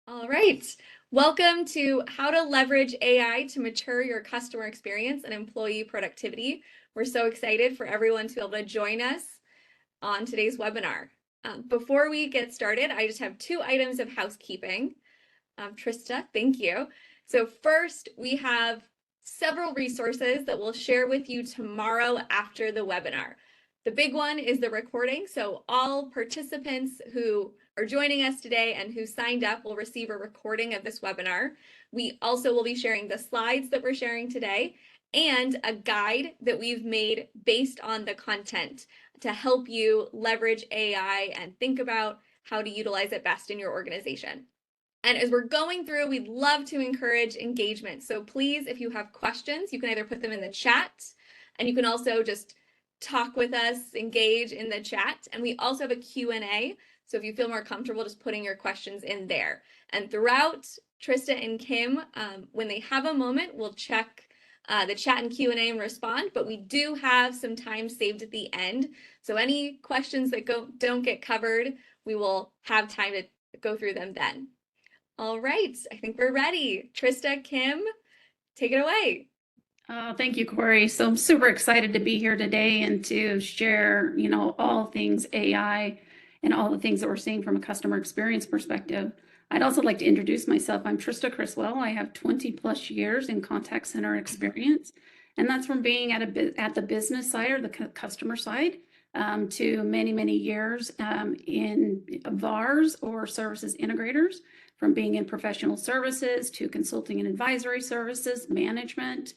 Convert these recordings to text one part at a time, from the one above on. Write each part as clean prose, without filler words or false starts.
All right. Welcome to How to Leverage AI to Mature Your Customer Experience and Employee Productivity. We're so excited for everyone to be able to join us on today's webinar. Before we get started, I just have two items of housekeeping. Trista, thank you. So first, we have several resources that we'll share with you tomorrow after the webinar. The big one is the recording. So all participants who are joining us today and who signed up will receive a recording of this webinar. We also will be sharing the slides that we're sharing today and a guide that we've made based on the content to help you leverage AI and think about how to utilize it best in your organization. And as we're going through, we'd love to encourage engagement. So please, if you have questions, you can either put them in the chat, and you can also just talk with us, engage in the chat. And we also have a Q&A. So if you feel more comfortable just putting your questions in there. And throughout, Trista and Kim, when they have a moment, we'll check the chat and Q&A and respond, but we do have some time saved at the end. So any questions that don't get covered, we will have time to go through them then. All right, I think we're ready. Trista, Kim, take it away. Thank you, Corey. So I'm super excited to be here today and to share, all things AI and all the things that we're seeing from a customer experience perspective. I'd also like to introduce myself. I'm Trista Criswell. I have 20 plus years in contact center experience, and that's from being at the business side or the customer side to many, many years in VARs or services integrators, from being in professional services to consulting and advisory services, management,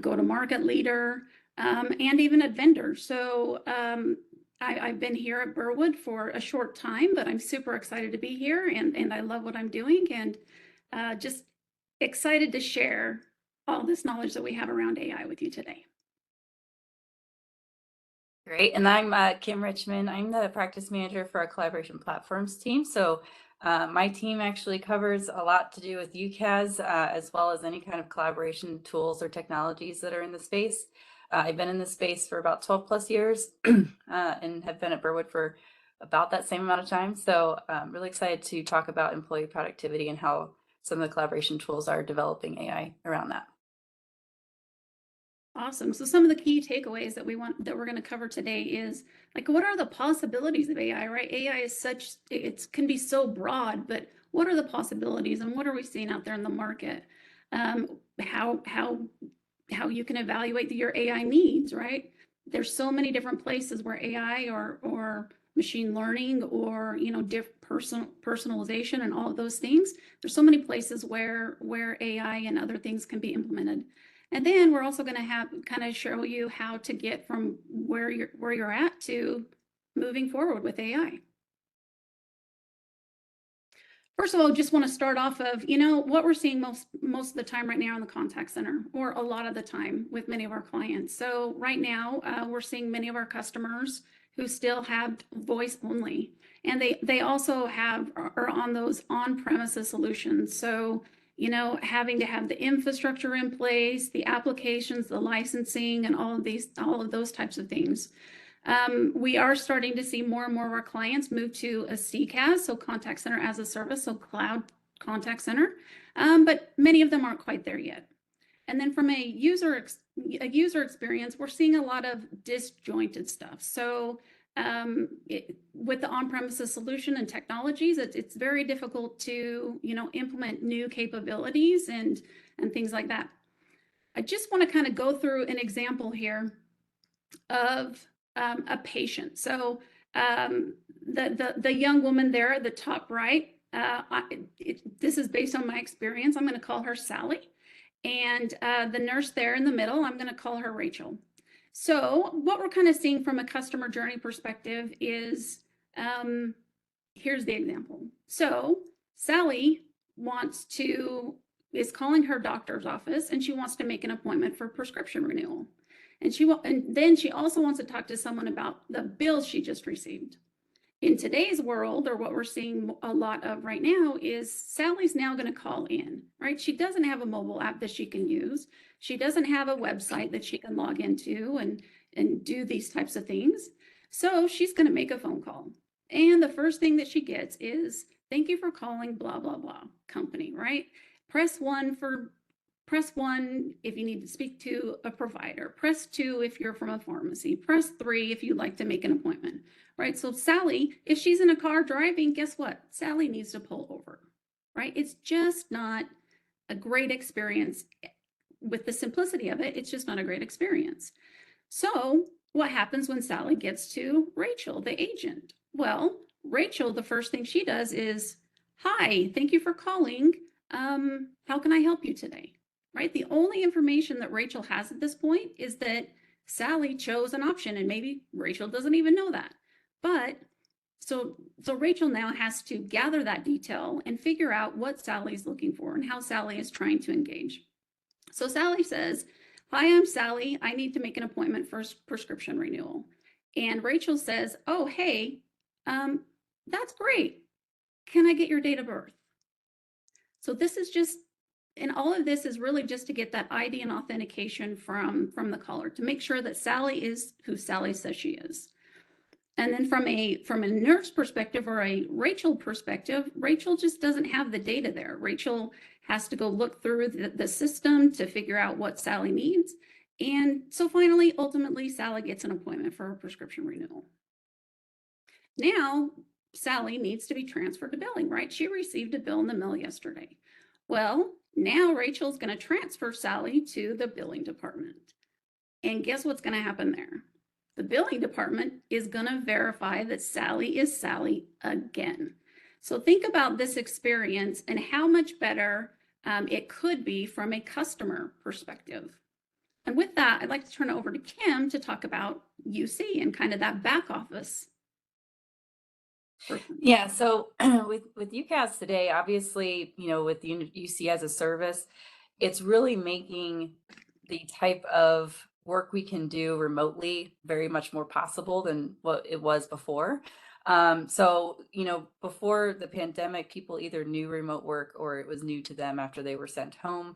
go-to-market leader, and even a vendor. So I've been here at Burwood for a short time, but I'm super excited to be here, and I love what I'm doing, and just excited to share all this knowledge that we have around AI with you today. Great, and I'm Kim Richmond. I'm the practice manager for our collaboration platforms team. So my team actually covers a lot to do with UCaaS, as well as any kind of collaboration tools or technologies that are in the space. I've been in this space for about 12 plus years and have been at Burwood for about that same amount of time. So I'm really excited to talk about employee productivity and how some of the collaboration tools are developing AI around that. Awesome. So some of the key takeaways that we're going to cover today is, like, what are the possibilities of AI, right? AI is it can be so broad, but what are the possibilities and what are we seeing out there in the market? How you can evaluate your AI needs, right? There's so many different places where AI or machine learning or personalization and all of those things. There's so many places where AI and other things can be implemented. And then we're also going to show you how to get from where you're at to moving forward with AI. First of all, just want to start off of, what we're seeing most of the time right now in the contact center, or a lot of the time with many of our clients. So right now, we're seeing many of our customers who still have voice only, and they also are on those on-premises solutions. So having to have the infrastructure in place, the applications, the licensing, and all of those types of things. We are starting to see more and more of our clients move to a CCaaS, so contact center as a service, so cloud contact center, but many of them aren't quite there yet. And then from a user experience, we're seeing a lot of disjointed stuff. So with the on-premises solution and technologies, it's very difficult to implement new capabilities and things like that. I just want to kind of go through an example here of a patient. So the young woman there at the top right, this is based on my experience. I'm going to call her Sally, and the nurse there in the middle, I'm going to call her Rachel. So what we're kind of seeing from a customer journey perspective is, here's the example. So Sally is calling her doctor's office, and she wants to make an appointment for prescription renewal. And then she also wants to talk to someone about the bills she just received. In today's world, or what we're seeing a lot of right now, is Sally's now going to call in, right? She doesn't have a mobile app that she can use. She doesn't have a website that she can log into and do these types of things. So she's going to make a phone call. And the first thing that she gets is Thank you for calling blah, blah, blah company, right? Press one if you need to speak to a provider. Press 2 if you're from a pharmacy. Press 3 if you'd like to make an appointment, right? So Sally, if she's in a car driving, guess what? Sally needs to pull over, right? It's just not a great experience. With the simplicity of it, it's just not a great experience. So what happens when Sally gets to Rachel, the agent? Well, Rachel, the first thing she does is, hi, thank you for calling. How can I help you today? Right? The only information that Rachel has at this point is that Sally chose an option, and maybe Rachel doesn't even know that. But so Rachel now has to gather that detail and figure out what Sally's looking for and how Sally is trying to engage. So Sally says, hi, I'm Sally. I need to make an appointment for prescription renewal. And Rachel says, oh, hey, that's great. Can I get your date of birth? So this is just, and all of this is really just to get that ID and authentication from the caller to make sure that Sally is who Sally says she is. And then from a nurse perspective or a Rachel perspective, Rachel just doesn't have the data there. Rachel has to go look through the system to figure out what Sally needs. And so finally, ultimately, Sally gets an appointment for her prescription renewal. Now, Sally needs to be transferred to billing, right? She received a bill in the mail yesterday. Well, now Rachel's going to transfer Sally to the billing department. And guess what's going to happen there? The billing department is going to verify that Sally is Sally again. So think about this experience and how much better it could be from a customer perspective. And with that, I'd like to turn it over to Kim to talk about UC and kind of that back office. Yeah, so with UCAS today, obviously, with UC as a service, it's really making the type of work we can do remotely very much more possible than what it was before. So, before the pandemic, people either knew remote work or it was new to them after they were sent home.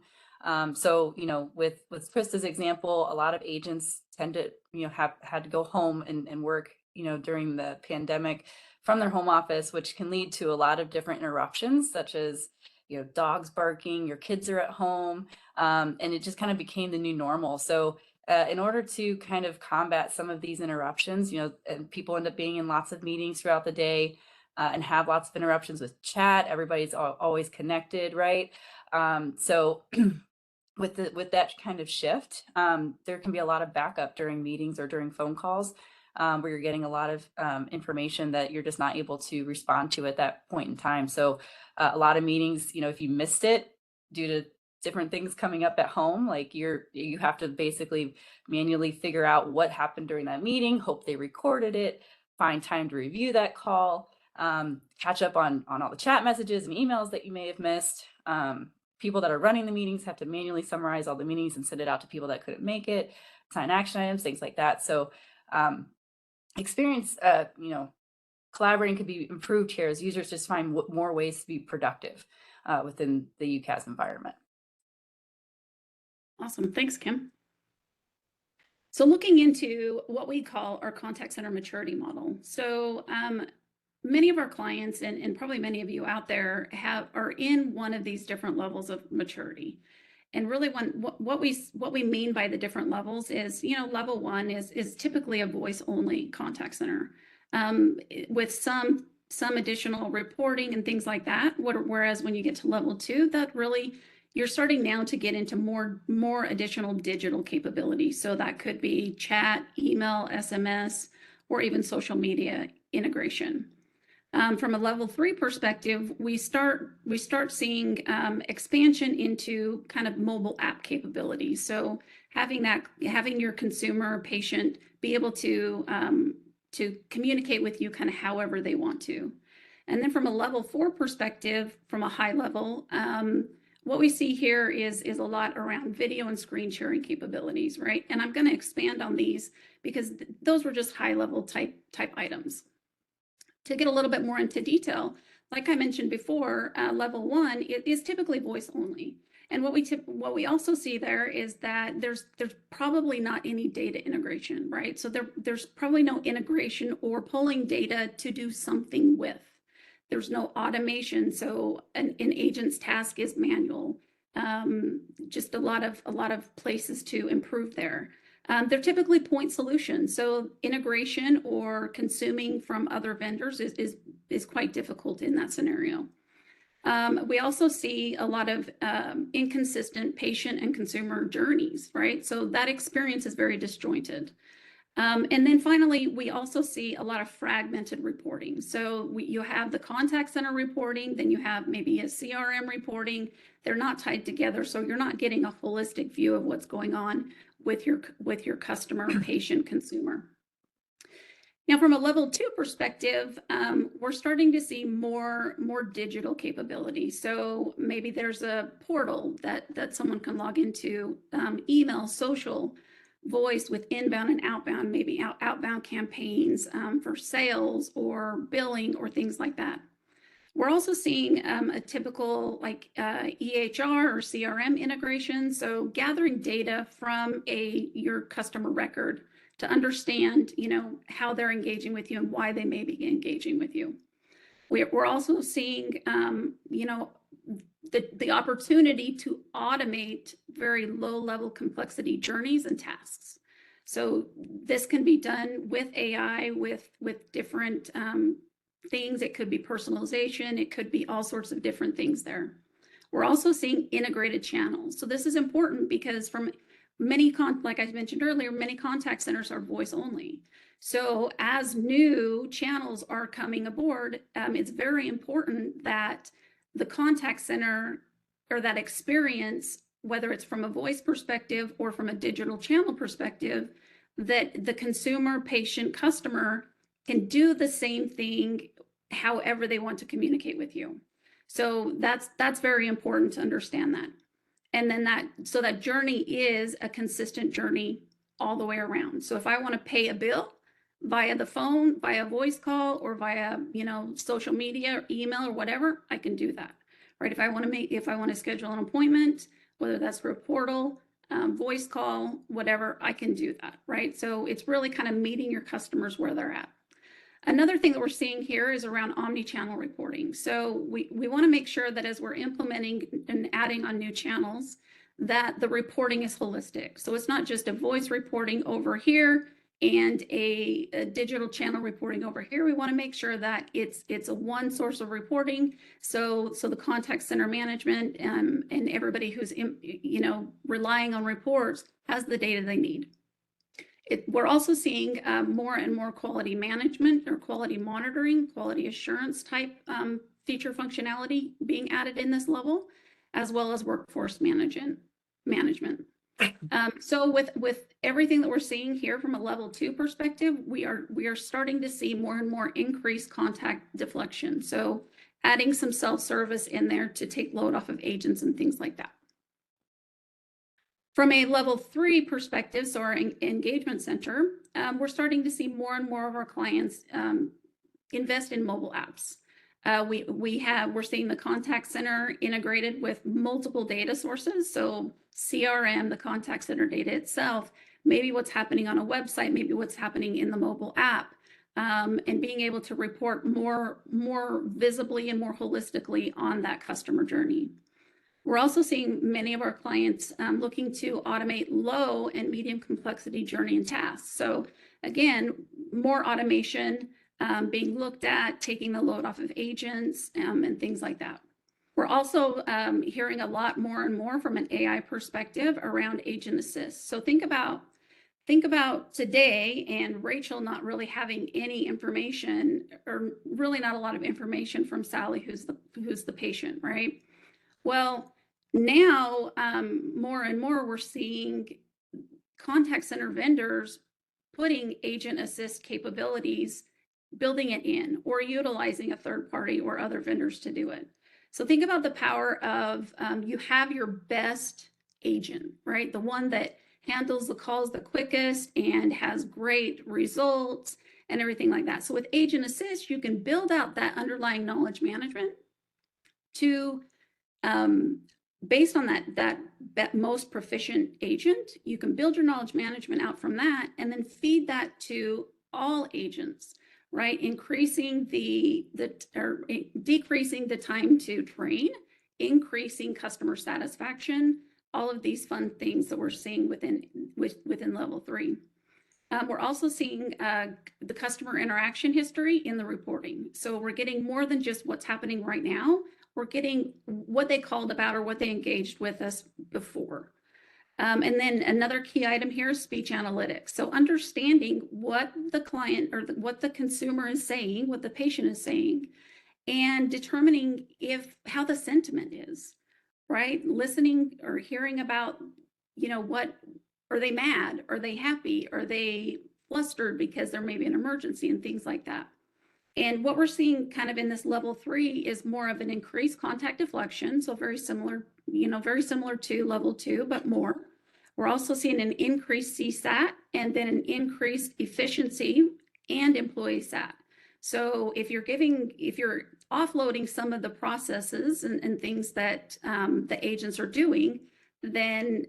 So, with Krista's example, a lot of agents tend to, have had to go home and work, during the pandemic from their home office, which can lead to a lot of different interruptions, such as, dogs barking, your kids are at home, and it just kind of became the new normal. So in order to kind of combat some of these interruptions, and people end up being in lots of meetings throughout the day and have lots of interruptions with chat. Everybody's always connected, right? So with that kind of shift, there can be a lot of backup during meetings or during phone calls where you're getting a lot of information that you're just not able to respond to at that point in time. So a lot of meetings, if you missed it due to different things coming up at home, like you have to basically manually figure out what happened during that meeting, hope they recorded it, find time to review that call, catch up on all the chat messages and emails that you may have missed. People that are running the meetings have to manually summarize all the meetings and send it out to people that couldn't make it, sign action items, things like that. So experience, collaborating could be improved here as users just find more ways to be productive within the UCAS environment. Awesome. Thanks, Kim. So looking into what we call our contact center maturity model. So many of our clients and probably many of you out there are in one of these different levels of maturity. And really what we mean by the different levels is, level 1 is typically a voice only contact center with some additional reporting and things like that. Whereas when you get to level 2, that really you're starting now to get into more additional digital capabilities. So that could be chat, email, SMS, or even social media integration. From a level 3 perspective, we start seeing expansion into kind of mobile app capabilities. So having your consumer patient be able to communicate with you kind of however they want to. And then from a level 4 perspective, from a high level, what we see here is a lot around video and screen sharing capabilities, right? And I'm going to expand on these because those were just high level type items. To get a little bit more into detail, like I mentioned before, level 1 is typically voice only. And what we also see there is that there's probably not any data integration, right? So there's probably no integration or pulling data to do something with. There's no automation, so an agent's task is manual. Just a lot of places to improve there. They're typically point solutions, so integration or consuming from other vendors is quite difficult in that scenario. We also see a lot of inconsistent patient and consumer journeys, right? So that experience is very disjointed. And then finally, we also see a lot of fragmented reporting. So you have the contact center reporting, then you have maybe a CRM reporting. They're not tied together, so you're not getting a holistic view of what's going on with your customer, patient, consumer. Now, from a level 2 perspective, we're starting to see more digital capability. So maybe there's a portal that someone can log into, email, social, voice with inbound and outbound, maybe outbound campaigns for sales or billing or things like that. We're also seeing a typical like EHR or CRM integration. So gathering data from your customer record to understand, how they're engaging with you and why they may be engaging with you. We're also seeing, the opportunity to automate very low-level complexity journeys and tasks. So this can be done with AI, with different things. It could be personalization. It could be all sorts of different things there. We're also seeing integrated channels. So this is important because from like I mentioned earlier, many contact centers are voice only. So as new channels are coming aboard, it's very important that the contact center or that experience, whether it's from a voice perspective or from a digital channel perspective, that the consumer, patient, customer can do the same thing however they want to communicate with you. So that's very important to understand that. And then that journey is a consistent journey all the way around. So if I want to pay a bill via the phone, via voice call, or via, social media or email or whatever, I can do that, right? If I want to schedule an appointment, whether that's for a portal, voice call, whatever, I can do that, right? So it's really kind of meeting your customers where they're at. Another thing that we're seeing here is around omni-channel reporting. So we want to make sure that as we're implementing and adding on new channels, that the reporting is holistic. So it's not just a voice reporting over here and a digital channel reporting over here. We want to make sure that it's a one source of reporting. So the contact center management and everybody who's relying on reports has the data they need. We're also seeing more and more quality management or quality monitoring, quality assurance type feature functionality being added in this level, as well as workforce management. So with everything that we're seeing here from a level 2 perspective, we are starting to see more and more increased contact deflection. So adding some self-service in there to take load off of agents and things like that. From a level 3 perspective, so our engagement center, we're starting to see more and more of our clients invest in mobile apps. We're seeing the contact center integrated with multiple data sources. So CRM, the contact center data itself, maybe what's happening on a website, maybe what's happening in the mobile app, and being able to report more visibly and more holistically on that customer journey. We're also seeing many of our clients looking to automate low and medium complexity journey and tasks. So again, more automation being looked at, taking the load off of agents and things like that. We're also hearing a lot more and more from an AI perspective around agent assist. So think about today and Rachel not really having any information, or really not a lot of information from Sally, who's the patient, right? Well, now more and more we're seeing contact center vendors putting agent assist capabilities, building it in, or utilizing a third party or other vendors to do it. So think about the power of you have your best agent, right? The one that handles the calls the quickest and has great results and everything like that. So with agent assist, you can build out that underlying knowledge management to based on that most proficient agent. You can build your knowledge management out from that and then feed that to all agents, right? Increasing or decreasing the time to train, increasing customer satisfaction, all of these fun things that we're seeing within level 3. We're also seeing the customer interaction history in the reporting. So we're getting more than just what's happening right now. We're getting what they called about or what they engaged with us before. And then another key item here is speech analytics. So understanding what the client or what the consumer is saying, what the patient is saying, and determining how the sentiment is, right? Listening or hearing about, what are they mad? Are they happy? Are they flustered because there may be an emergency and things like that? And what we're seeing kind of in this level 3 is more of an increased contact deflection. So very similar to level 2, but more. We're also seeing an increased CSAT and then an increased efficiency and employee SAT. So if you're offloading some of the processes and things that the agents are doing, then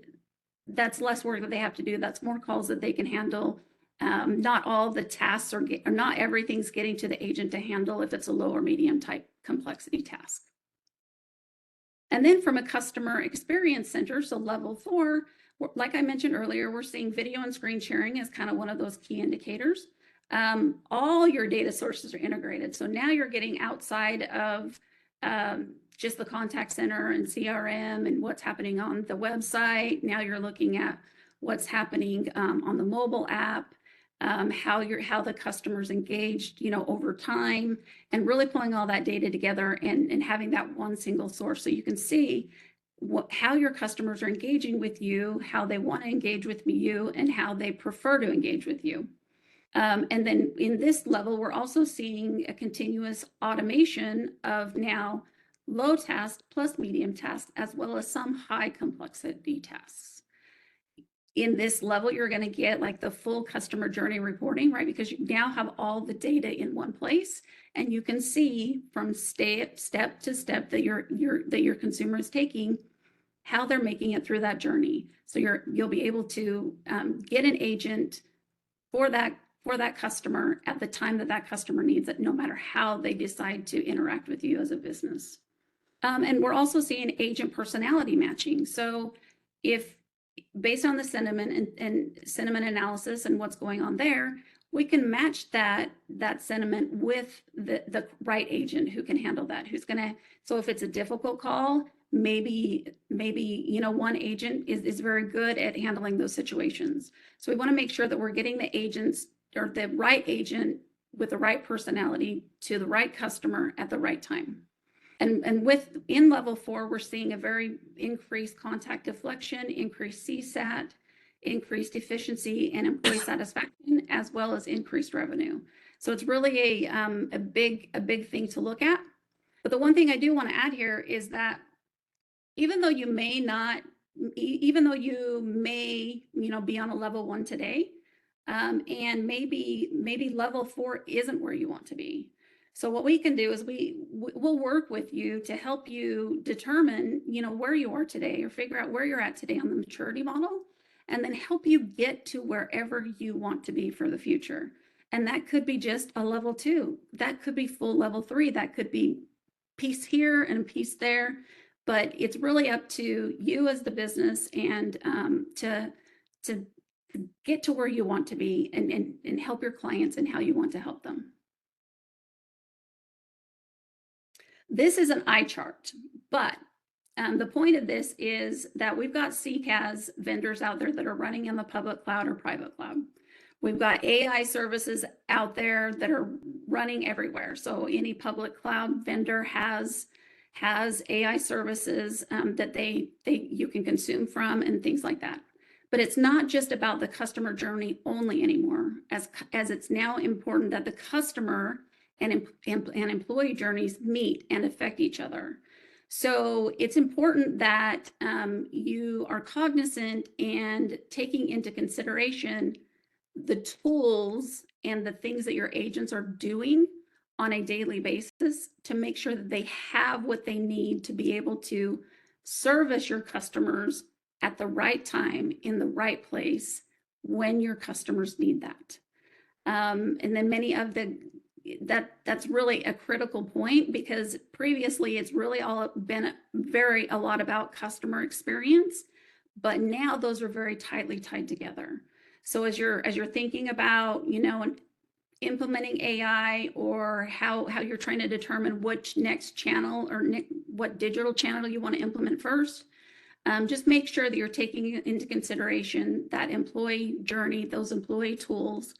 that's less work that they have to do. That's more calls that they can handle. Not all the tasks or not everything's getting to the agent to handle if it's a low or medium type complexity task. And then from a customer experience center, so level 4, like I mentioned earlier, we're seeing video and screen sharing as kind of one of those key indicators. All your data sources are integrated. So now you're getting outside of just the contact center and CRM and what's happening on the website. Now you're looking at what's happening on the mobile app, how the customer's engaged, over time, and really pulling all that data together and having that one single source so you can see how your customers are engaging with you, how they want to engage with you, and how they prefer to engage with you. And then in this level, we're also seeing a continuous automation of now low task plus medium tasks, as well as some high complexity tasks. In this level, you're going to get like the full customer journey reporting, right? Because you now have all the data in one place, and you can see from step to step that your consumer is taking, how they're making it through that journey. So you'll be able to get an agent for that customer at the time that customer needs it, no matter how they decide to interact with you as a business. And we're also seeing agent personality matching. So if based on the sentiment and sentiment analysis and what's going on there, we can match that sentiment with the right agent who can handle that, so if it's a difficult call, maybe one agent is very good at handling those situations. So we want to make sure that we're getting the agents or the right agent with the right personality to the right customer at the right time. And in level 4, we're seeing a very increased contact deflection, increased CSAT, increased efficiency and employee satisfaction, as well as increased revenue. So it's really a big thing to look at. But the one thing I do want to add here is that even though you may be on a level 1 today, and maybe level 4 isn't where you want to be. So what we can do is we'll work with you to help you determine, where you are today, or figure out where you're at today on the maturity model, and then help you get to wherever you want to be for the future. And that could be just a level 2. That could be full level 3. That could be piece here and a piece there. But it's really up to you as the business and to get to where you want to be and help your clients and how you want to help them. This is an eye chart, but the point of this is that we've got CCaaS vendors out there that are running in the public cloud or private cloud. We've got AI services out there that are running everywhere. So any public cloud vendor has AI services that you can consume from and things like that. But it's not just about the customer journey only anymore, as it's now important that the customer and employee journeys meet and affect each other. So it's important that you are cognizant and taking into consideration the tools and the things that your agents are doing on a daily basis to make sure that they have what they need to be able to service your customers at the right time in the right place when your customers need that. And then many of that's really a critical point, because previously it's really all been a lot about customer experience, but now those are very tightly tied together. So as you're thinking about, implementing AI, or how you're trying to determine which next channel or what digital channel you want to implement first, just make sure that you're taking into consideration that employee journey, those employee tools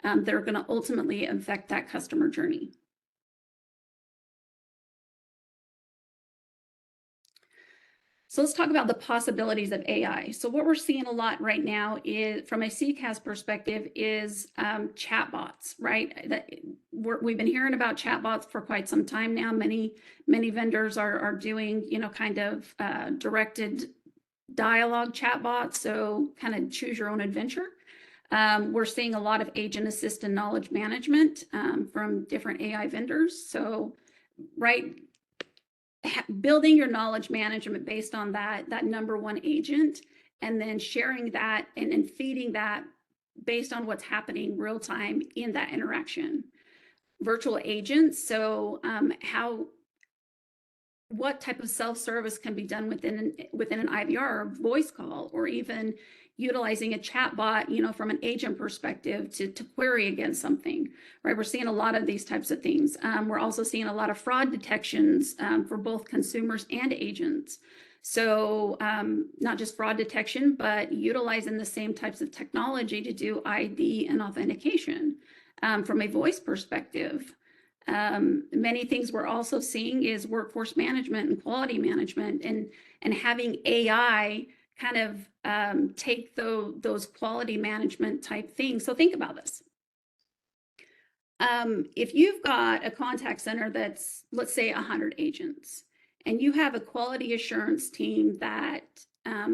that are going to ultimately affect that customer journey. So let's talk about the possibilities of AI. So what we're seeing a lot right now is, from a CCaaS perspective, is chatbots, right? We've been hearing about chatbots for quite some time now. Many vendors are doing, kind of directed dialogue chatbots, so kind of choose your own adventure. We're seeing a lot of agent assist and knowledge management from different AI vendors. So, right, building your knowledge management based on that number one agent, and then sharing that and feeding that based on what's happening real time in that interaction. Virtual agents, so what type of self-service can be done within an IVR or voice call, or even utilizing a chat bot, from an agent perspective to query against something, right? We're seeing a lot of these types of things. We're also seeing a lot of fraud detections for both consumers and agents. So not just fraud detection, but utilizing the same types of technology to do ID and authentication from a voice perspective. Many things we're also seeing is workforce management and quality management, and having AI kind of take those quality management type things. So think about this. If you've got a contact center that's, let's say, 100 agents, and you have a quality assurance team that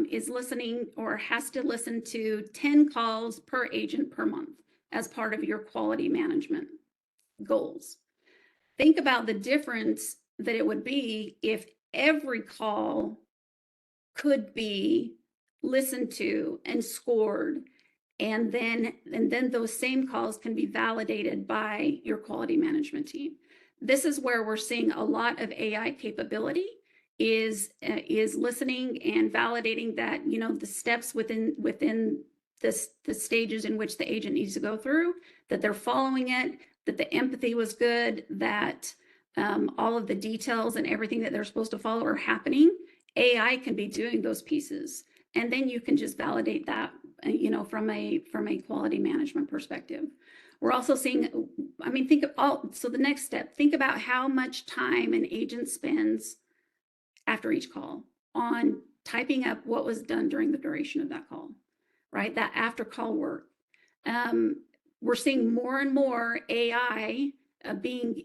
is listening or has to listen to 10 calls per agent per month as part of your quality management goals. Think about the difference that it would be if every call could be listened to and scored, and then those same calls can be validated by your quality management team. This is where we're seeing a lot of AI capability is listening and validating that, the steps within the stages in which the agent needs to go through, that they're following it, that the empathy was good, that all of the details and everything that they're supposed to follow are happening. AI can be doing those pieces, and then you can just validate that, from a quality management perspective. We're also seeing, so the next step, think about how much time an agent spends after each call on typing up what was done during the duration of that call, right? That after call work. We're seeing more and more AI being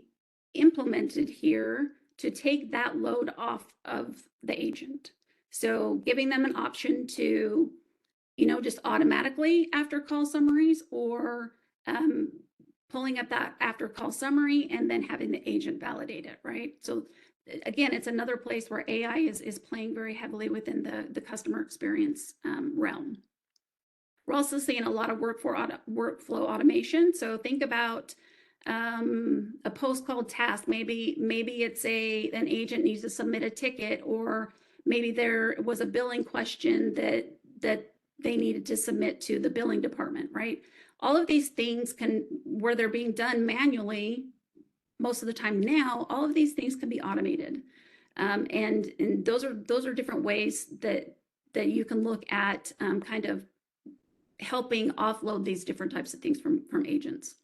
implemented here to take that load off of the agent. So giving them an option to, just automatically after call summaries, or pulling up that after call summary and then having the agent validate it, right? So again, it's another place where AI is playing very heavily within the customer experience realm. We're also seeing a lot of workflow automation. So think about a post-call task. Maybe it's an agent needs to submit a ticket, or maybe there was a billing question that they needed to submit to the billing department, right? All of these things where they're being done manually most of the time now, all of these things can be automated. And those are different ways that you can look at kind of helping offload these different types of things from agents.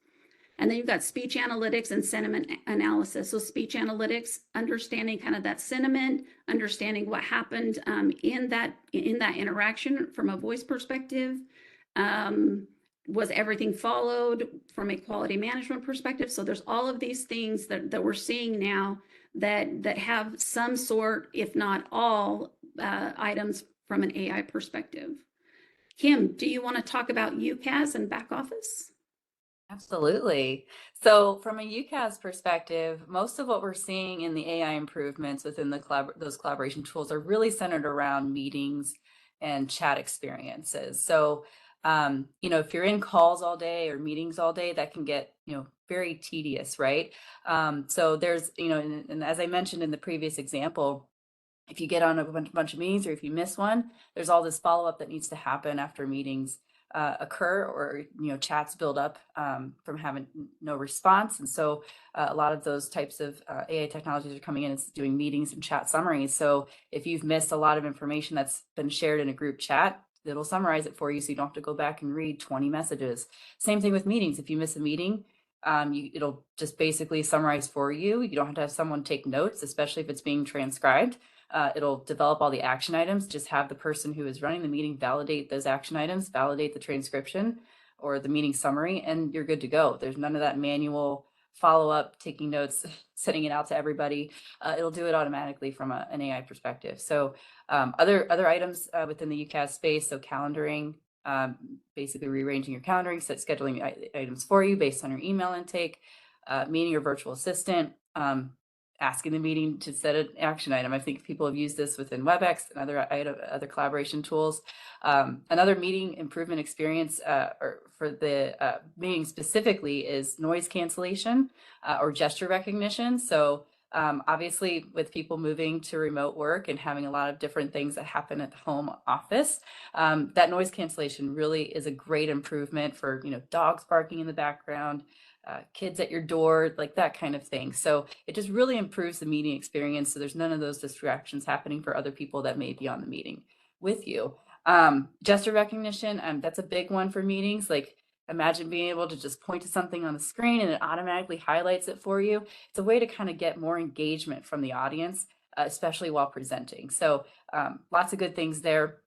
And then you've got speech analytics and sentiment analysis. So speech analytics, understanding kind of that sentiment, understanding what happened in that interaction from a voice perspective. Was everything followed from a quality management perspective? So there's all of these things that we're seeing now that have some sort, if not all, items from an AI perspective. Kim, do you want to talk about UCaaS and back office? Absolutely. So from a UCaaS perspective, most of what we're seeing in the AI improvements within those collaboration tools are really centered around meetings and chat experiences. So If you're in calls all day or meetings all day, that can get, very tedious, right? So there's, and as I mentioned in the previous example, if you get on a bunch of meetings or if you miss one, there's all this follow-up that needs to happen after meetings occur, or chats build up from having no response. And so a lot of those types of AI technologies are coming in and doing meetings and chat summaries. So if you've missed a lot of information that's been shared in a group chat, it'll summarize it for you, so you don't have to go back and read 20 messages. Same thing with meetings. If you miss a meeting, it'll just basically summarize for you. You don't have to have someone take notes, especially if it's being transcribed. It'll develop all the action items. Just have the person who is running the meeting validate those action items, validate the transcription or the meeting summary, and you're good to go. There's none of that manual follow-up, taking notes, sending it out to everybody. It'll do it automatically from an AI perspective. So other items within the UCAS space, so calendaring, basically rearranging your calendaring, scheduling items for you based on your email intake, meeting your virtual assistant, asking the meeting to set an action item. I think people have used this within WebEx and other collaboration tools. Another meeting improvement experience or for the meeting specifically is noise cancellation or gesture recognition. So obviously, with people moving to remote work and having a lot of different things that happen at the home office, that noise cancellation really is a great improvement for, dogs barking in the background, kids at your door, like that kind of thing. So it just really improves the meeting experience. So there's none of those distractions happening for other people that may be on the meeting with you. Gesture recognition, that's a big one for meetings. Like, imagine being able to just point to something on the screen and it automatically highlights it for you. It's a way to kind of get more engagement from the audience, especially while presenting. So lots of good things there.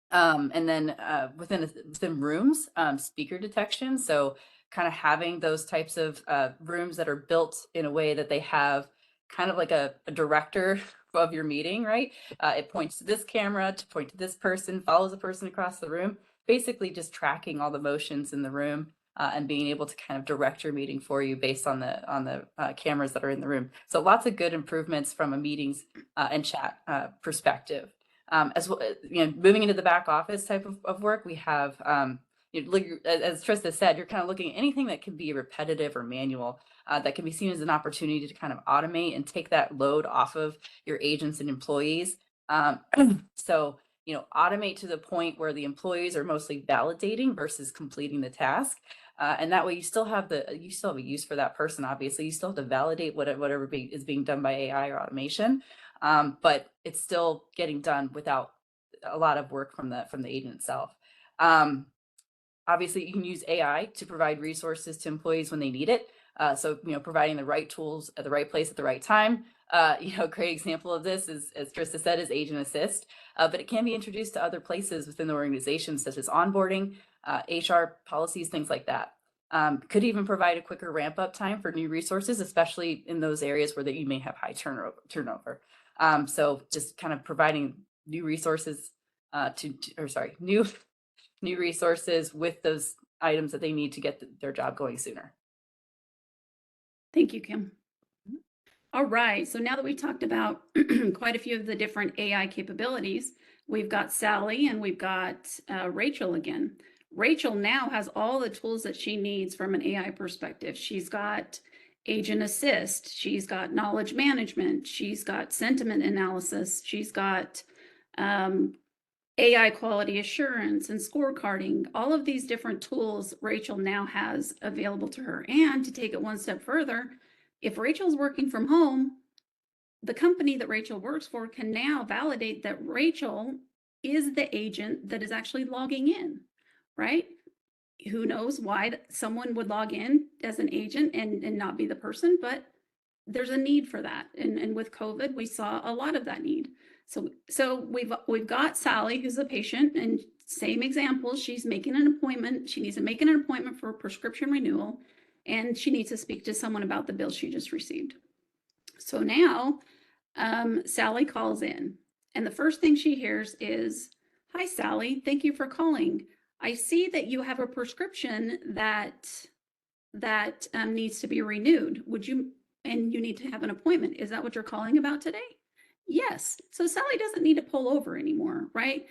And then within rooms, speaker detection. So kind of having those types of rooms that are built in a way that they have kind of like a director of your meeting, right? It points to this camera to point to this person, follows a person across the room, basically just tracking all the motions in the room and being able to kind of direct your meeting for you based on the cameras that are in the room. So lots of good improvements from a meetings and chat perspective. As well, moving into the back office type of work, we have, as Trista said, you're kind of looking at anything that can be repetitive or manual, that can be seen as an opportunity to kind of automate and take that load off of your agents and employees. So, automate to the point where the employees are mostly validating versus completing the task. And that way you still have a use for that person. Obviously, you still have to validate whatever is being done by AI or automation. But it's still getting done without a lot of work from the agent itself. Obviously, you can use AI to provide resources to employees when they need it. So, providing the right tools at the right place at the right time. A great example of this is, as Trista said, is Agent Assist, but it can be introduced to other places within the organization, such as onboarding, HR policies, things like that. Could even provide a quicker ramp up time for new resources, especially in those areas where you may have high turnover. So just kind of providing new resources new resources with those items that they need to get their job going sooner. Thank you, Kim. All right, so now that we talked about quite a few of the different AI capabilities, we've got Sally and we've got Rachel again. Rachel now has all the tools that she needs from an AI perspective. She's got Agent Assist, she's got knowledge management, she's got sentiment analysis, she's got AI quality assurance and scorecarding. All of these different tools Rachel now has available to her. And to take it one step further, if Rachel's working from home, the company that Rachel works for can now validate that Rachel is the agent that is actually logging in, right? Who knows why someone would log in as an agent and not be the person, but there's a need for that. And with COVID, we saw a lot of that need. So we've got Sally, who's a patient, and same example, she's making an appointment. She needs to make an appointment for a prescription renewal, and she needs to speak to someone about the bill she just received. So now Sally calls in, and the first thing she hears is, "Hi, Sally, thank you for calling. I see that you have a prescription that needs to be renewed. And you need to have an appointment. Is that what you're calling about today?" Yes. So Sally doesn't need to pull over anymore, right?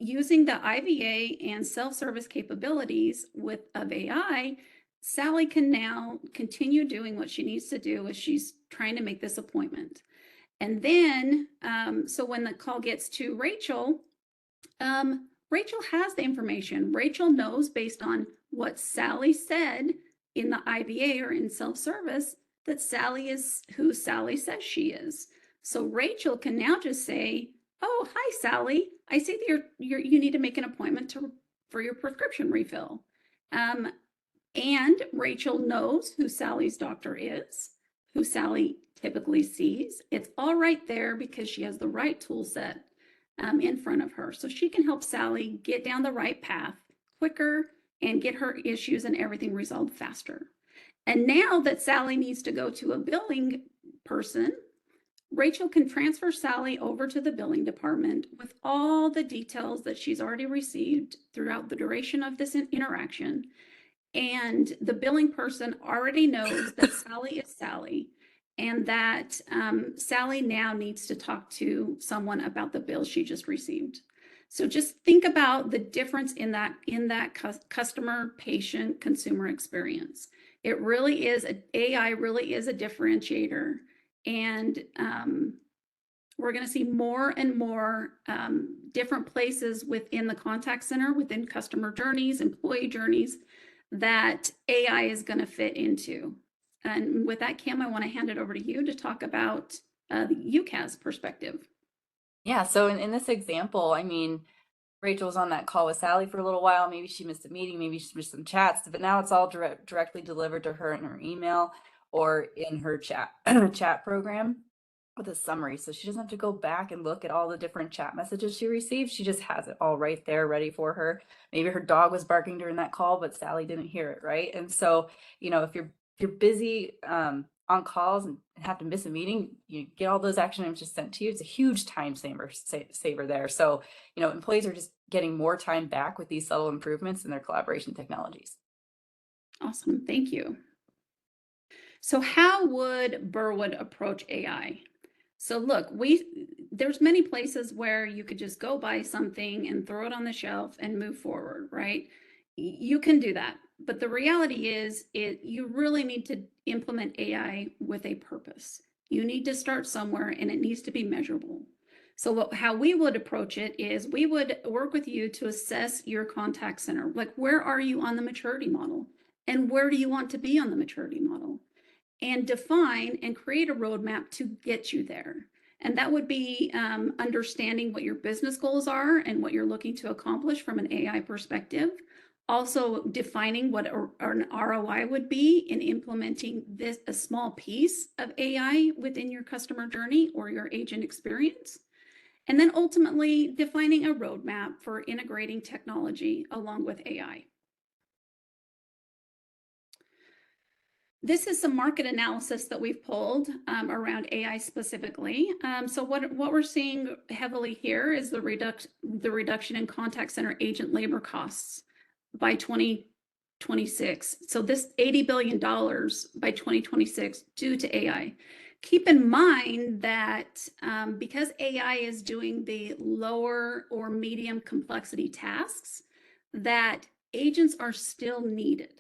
using the IVA and self-service capabilities of AI, Sally can now continue doing what she needs to do as she's trying to make this appointment. And then, so when the call gets to Rachel, Rachel has the information. Rachel knows based on what Sally said in the IVA or in self-service that Sally is who Sally says she is. So Rachel can now just say, "Oh, hi, Sally. I see that you need to make an appointment for your prescription refill." And Rachel knows who Sally's doctor is, who Sally typically sees. It's all right there because she has the right tool set in front of her. So she can help Sally get down the right path quicker and get her issues and everything resolved faster. And now that Sally needs to go to a billing person, Rachel can transfer Sally over to the billing department with all the details that she's already received throughout the duration of this interaction. And the billing person already knows that Sally is Sally and that Sally now needs to talk to someone about the bill she just received. So just think about the difference in that customer, patient, consumer experience. It really is, AI really is a differentiator. And we're going to see more and more different places within the contact center, within customer journeys, employee journeys, that AI is going to fit into. And with that, Kim, I want to hand it over to you to talk about the UCAS perspective. Yeah, so in this example, I mean, Rachel was on that call with Sally for a little while. Maybe she missed a meeting, maybe she missed some chats, but now it's all directly delivered to her in her email or in her chat program with a summary. So she doesn't have to go back and look at all the different chat messages she received. She just has it all right there ready for her. Maybe her dog was barking during that call, but Sally didn't hear it, right? And so, if you're busy on calls and have to miss a meeting, you get all those action items just sent to you. It's a huge time saver there. So, employees are just getting more time back with these subtle improvements in their collaboration technologies. Awesome, thank you. So how would Burwood approach AI? So look, there's many places where you could just go buy something and throw it on the shelf and move forward, right? You can do that. But the reality is you really need to implement AI with a purpose. You need to start somewhere and it needs to be measurable. So how we would approach it is we would work with you to assess your contact center. Like, where are you on the maturity model? And where do you want to be on the maturity model? And define and create a roadmap to get you there. And that would be understanding what your business goals are and what you're looking to accomplish from an AI perspective. Also defining what an ROI would be in implementing a small piece of AI within your customer journey or your agent experience. And then ultimately defining a roadmap for integrating technology along with AI. This is some market analysis that we've pulled around AI specifically. So what we're seeing heavily here is the reduction in contact center agent labor costs by 2026. So this $80 billion by 2026 due to AI. Keep in mind that because AI is doing the lower or medium complexity tasks, that agents are still needed.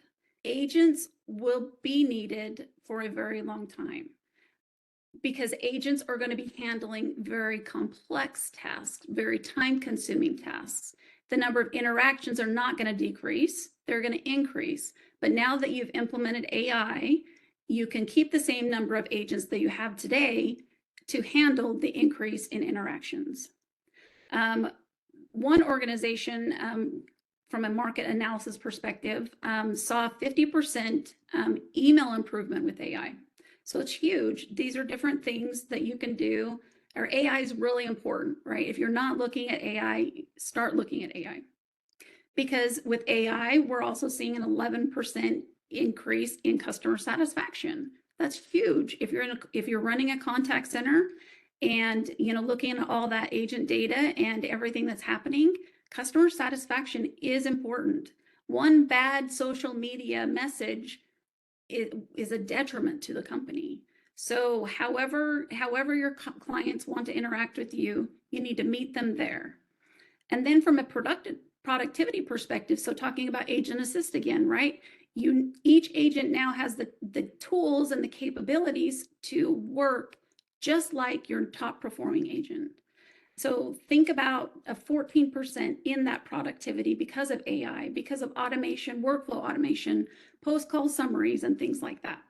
Agents will be needed for a very long time because agents are going to be handling very complex tasks, very time-consuming tasks. The number of interactions are not going to decrease, they're going to increase. But now that you've implemented AI, you can keep the same number of agents that you have today to handle the increase in interactions. One organization from a market analysis perspective, saw 50% email improvement with AI. So it's huge. These are different things that you can do. Or AI is really important, right? If you're not looking at AI, start looking at AI. Because with AI, we're also seeing an 11% increase in customer satisfaction. That's huge. If you're running a contact center and looking at all that agent data and everything that's happening, customer satisfaction is important. One bad social media message is a detriment to the company. So however your clients want to interact with you, you need to meet them there. And then from a productivity perspective, so talking about agent assist again, right? Each agent now has the tools and the capabilities to work just like your top performing agent. So think about a 14% in that productivity because of AI, because of automation, workflow automation, post-call summaries, and things like that.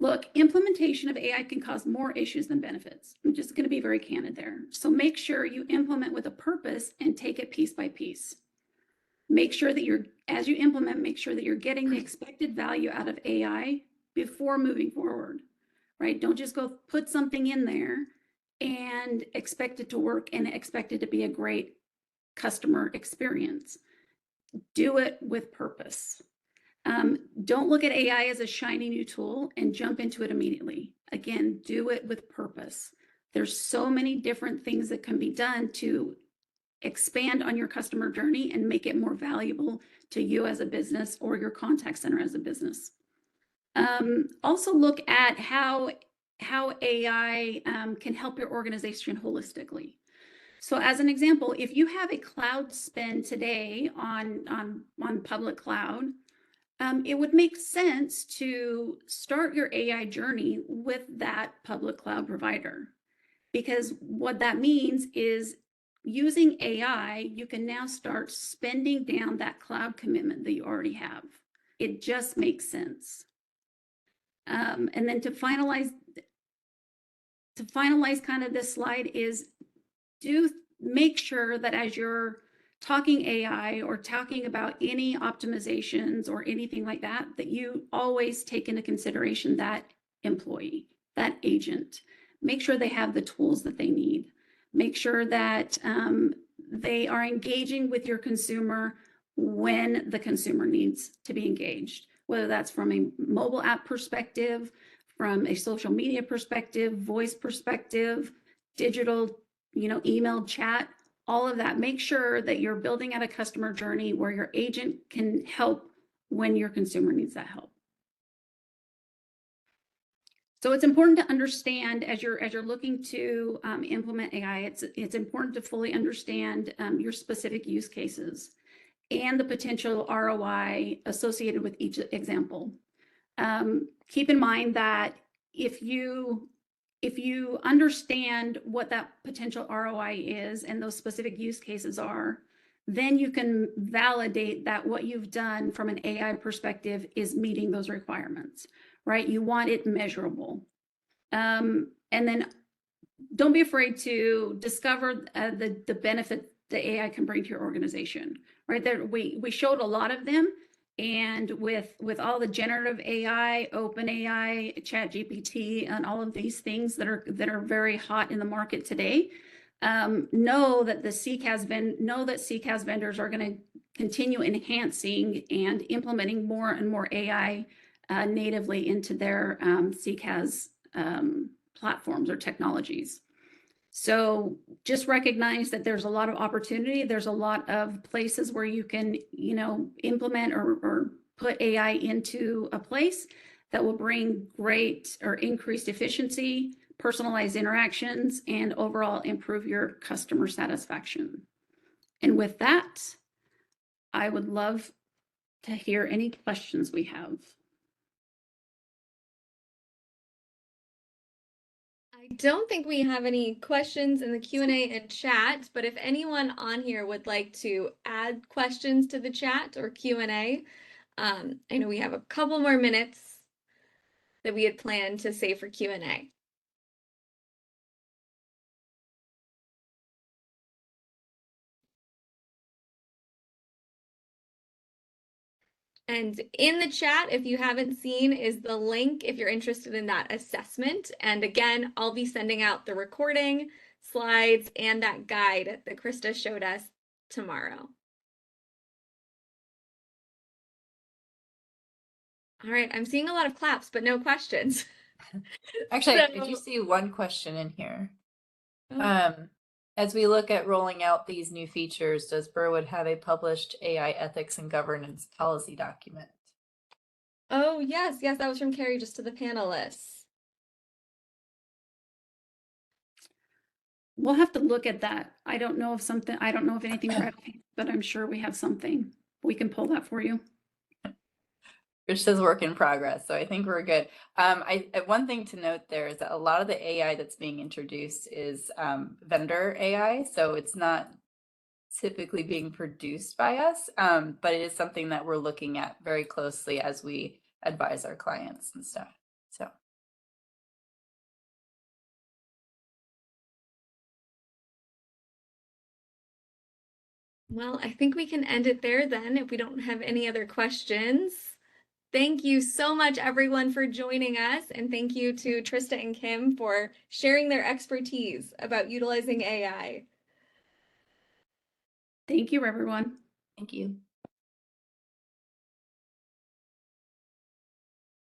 Look, implementation of AI can cause more issues than benefits. I'm just going to be very candid there. So make sure you implement with a purpose and take it piece by piece. Make sure that as you implement, make sure that you're getting the expected value out of AI before moving forward, right? Don't just go put something in there and expect it to work and expect it to be a great customer experience. Do it with purpose. Don't look at AI as a shiny new tool and jump into it immediately. Again, do it with purpose. There's so many different things that can be done to expand on your customer journey and make it more valuable to you as a business or your contact center as a business. Also look at how AI can help your organization holistically. So as an example, if you have a cloud spend today on public cloud, it would make sense to start your AI journey with that public cloud provider. Because what that means is using AI, you can now start spending down that cloud commitment that you already have. It just makes sense. And then to finalize kind of this slide is make sure that as you're talking AI or talking about any optimizations or anything like that, that you always take into consideration that employee, that agent. Make sure they have the tools that they need. Make sure that they are engaging with your consumer when the consumer needs to be engaged, whether that's from a mobile app perspective, from a social media perspective, voice perspective, digital, email, chat, all of that. Make sure that you're building out a customer journey where your agent can help when your consumer needs that help. So it's important to understand as you're looking to implement AI, it's important to fully understand your specific use cases and the potential ROI associated with each example. Keep in mind that if you understand what that potential ROI is and those specific use cases are, then you can validate that what you've done from an AI perspective is meeting those requirements, right? You want it measurable. And then don't be afraid to discover the benefit that AI can bring to your organization, right? There, we showed a lot of them. And with all the generative AI, OpenAI, ChatGPT, and all of these things that are very hot in the market today, know that CCaaS vendors are going to continue enhancing and implementing more and more AI natively into their CCaaS platforms or technologies. So just recognize that there's a lot of opportunity. There's a lot of places where you can, implement or put AI into a place that will bring great or increased efficiency, personalized interactions, and overall improve your customer satisfaction. And with that, I would love to hear any questions we have. I don't think we have any questions in the Q&A and chat, but if anyone on here would like to add questions to the chat or Q&A, I know we have a couple more minutes that we had planned to save for Q&A. And in the chat, if you haven't seen, is the link if you're interested in that assessment. And again, I'll be sending out the recording, slides, and that guide that Krista showed us tomorrow. All right, I'm seeing a lot of claps, but no questions. Actually, I do see one question in here. As we look at rolling out these new features, does Burwood have a published AI ethics and governance policy document? Oh, yes, that was from Carrie, just to the panelists. We'll have to look at that. I don't know of anything ready, but I'm sure we have something. We can pull that for you. It's just work in progress, so I think we're good. One thing to note there is that a lot of the AI that's being introduced is vendor AI, so it's not typically being produced by us, but it is something that we're looking at very closely as we advise our clients and stuff. So. Well, I think we can end it there then if we don't have any other questions. Thank you so much, everyone, for joining us. And thank you to Trista and Kim for sharing their expertise about utilizing AI. Thank you, everyone. Thank you.